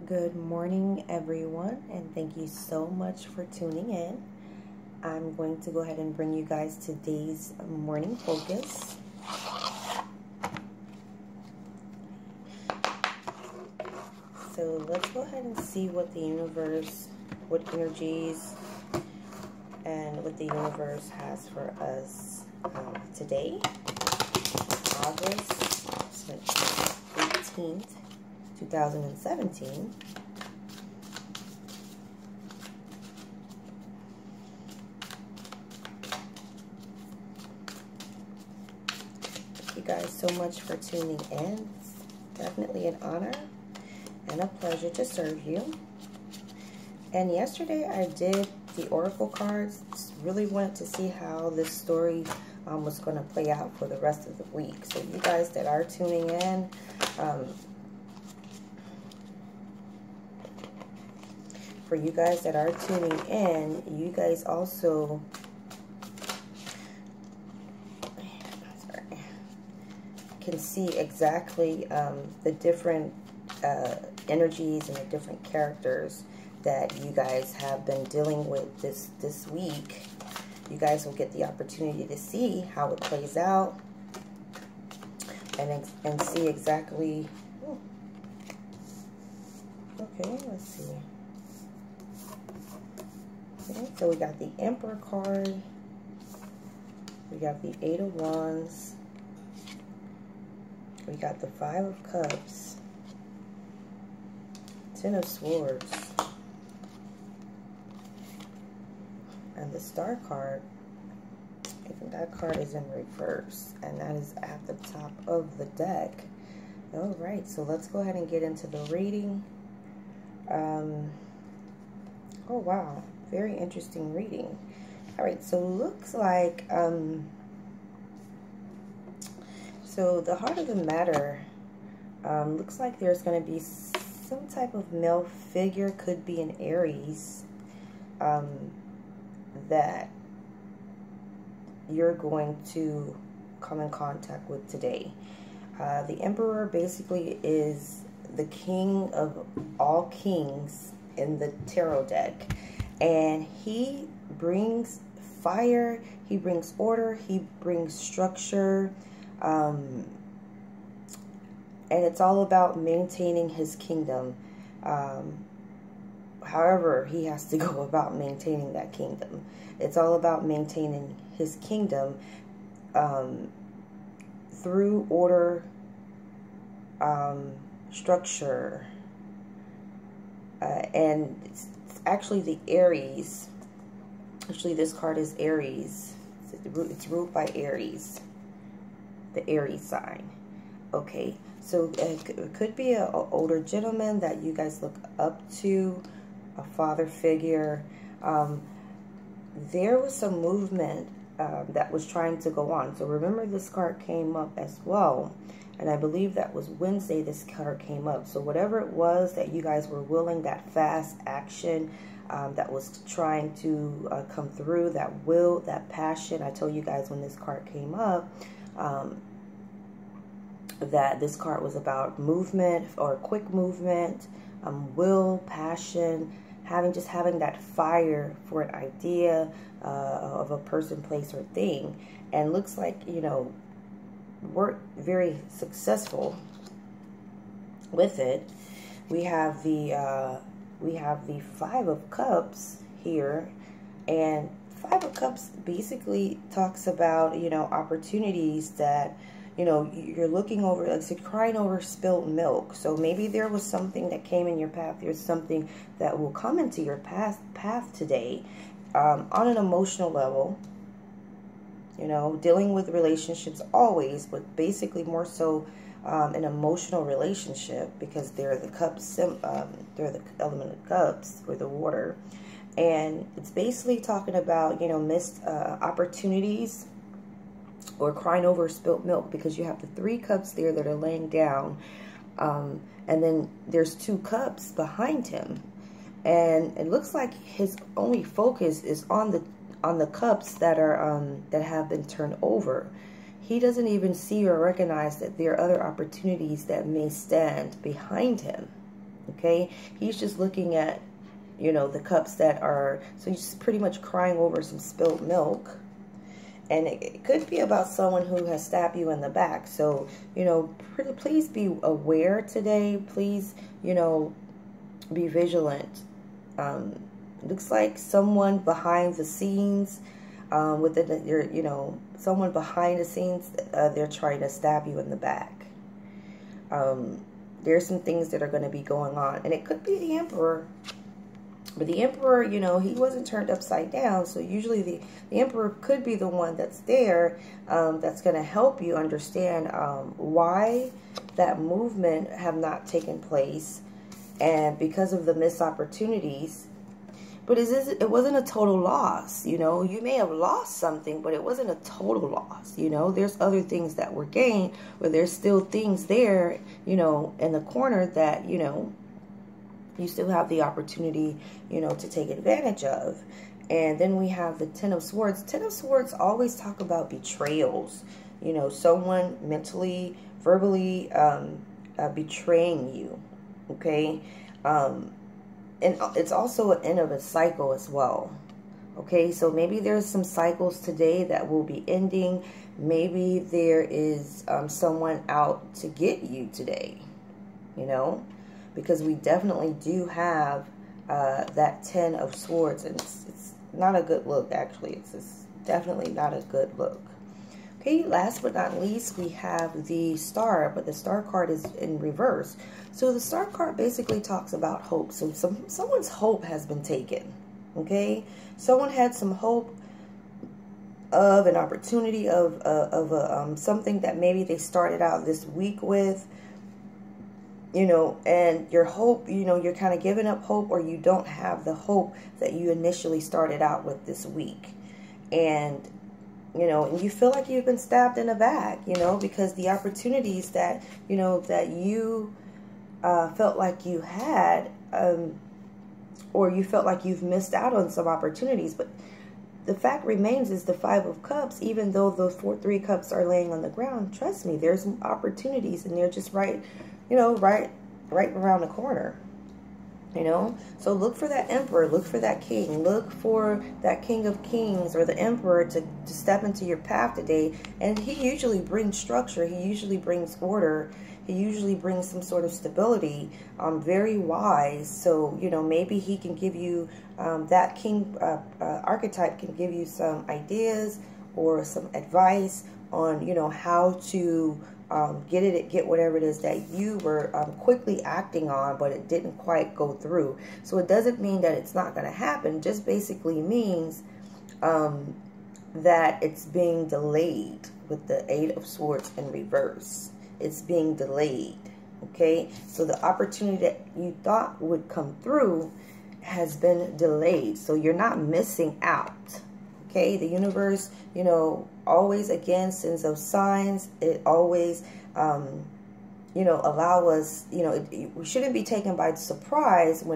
Good morning, everyone, and thank you so much for tuning in. I'm going to go ahead and bring you guys today's morning focus. So let's go ahead and see what the universe, what energies, and what the universe has for us today, August 18th. 2017. Thank you guys so much for tuning in. It's definitely an honor and a pleasure to serve you. And yesterday I did the oracle cards. Really wanted to see how this story was going to play out for the rest of the week. So you guys that are tuning in, for you guys that are tuning in, you guys also can see exactly the different energies and the different characters that you guys have been dealing with this week. You guys will get the opportunity to see how it plays out and see exactly. Okay, let's see. Okay, so we got the Emperor card, we got the Eight of Wands, we got the Five of Cups, Ten of Swords, and the Star card. I think that card is in reverse, and that is at the top of the deck. All right, so let's go ahead and get into the reading. Oh, wow. Very interesting reading. All right, so looks like, so the heart of the matter, looks like there's going to be some type of male figure, could be an Aries, that you're going to come in contact with today. The Emperor basically is the king of all kings in the tarot deck. And he brings fire, he brings order, he brings structure, and it's all about maintaining his kingdom. However he has to go about maintaining that kingdom. It's all about maintaining his kingdom through order, structure, and it's actually the Aries. Actually, this card is Aries. It's ruled by Aries, the Aries sign. Okay, so it could be an older gentleman that you guys look up to, a father figure. There was some movement that was trying to go on. So remember, this card came up as well. And I believe that was Wednesday this card came up. So whatever it was that you guys were willing, that fast action that was trying to come through, that will, that passion. I told you guys when this card came up that this card was about movement or quick movement, will, passion, having that fire for an idea of a person, place, or thing. And looks like, you know, we're very successful with it. We have the Five of Cups here, and Five of Cups basically talks about, you know, opportunities that, you know, you're looking over, like I said, crying over spilled milk. So maybe there was something that came in your path. There's something that will come into your path today, on an emotional level. You know, dealing with relationships always, but basically more so an emotional relationship, because they're the cups, they're the element of cups, or the water. And it's basically talking about, you know, missed opportunities, or crying over spilt milk, because you have the three cups there that are laying down, and then there's two cups behind him, and it looks like his only focus is on the cups that are that have been turned over. He doesn't even see or recognize that there are other opportunities that may stand behind him. Okay, he's just looking at, you know, the cups that are, so he's just pretty much crying over some spilled milk. And it could be about someone who has stabbed you in the back. So, you know, please be aware today. Please, you know, be vigilant. Looks like someone behind the scenes, you know, someone behind the scenes, they're trying to stab you in the back. There's some things that are going to be going on. And it could be the Emperor. But the Emperor, you know, he wasn't turned upside down. So usually the Emperor could be the one that's there, that's going to help you understand why that movement have not taken place. And because of the missed opportunities. But it wasn't a total loss, you know. You may have lost something, but it wasn't a total loss, you know. There's other things that were gained, but there's still things there, you know, in the corner that, you know, you still have the opportunity, you know, to take advantage of. And then we have the Ten of Swords. Ten of Swords always talk about betrayals, you know, someone mentally, verbally betraying you, okay? And it's also an end of a cycle as well. Okay, so maybe there's some cycles today that will be ending. Maybe there is someone out to get you today, you know, because we definitely do have that Ten of Swords, and it's not a good look, actually. It's definitely not a good look. Okay, last but not least, we have the Star, but the Star card is in reverse. So the Star card basically talks about hope. So someone's hope has been taken, okay? Someone had some hope of an opportunity of something that maybe they started out this week with, you know, and your hope, you know, you're kind of giving up hope, or you don't have the hope that you initially started out with this week. And you know, and you feel like you've been stabbed in the back, you know, because the opportunities that, you know, that you felt like you had, or you felt like you've missed out on some opportunities. But the fact remains is the Five of Cups, even though the three cups are laying on the ground, trust me, there's some opportunities, and they're just right, you know, right around the corner. You know, so look for that Emperor, look for that King, look for that King of Kings or the Emperor to step into your path today. And he usually brings structure, he usually brings order, he usually brings some sort of stability, very wise. So, you know, maybe he can give you, that King archetype can give you some ideas or some advice on, you know, how to get whatever it is that you were quickly acting on, but it didn't quite go through. So it doesn't mean that it's not going to happen. It just basically means that it's being delayed with the Eight of Swords in reverse. It's being delayed, okay? So the opportunity that you thought would come through has been delayed. So you're not missing out. Okay, the universe, you know, always again sends those signs. It always, you know, allow us, you know, we shouldn't be taken by surprise when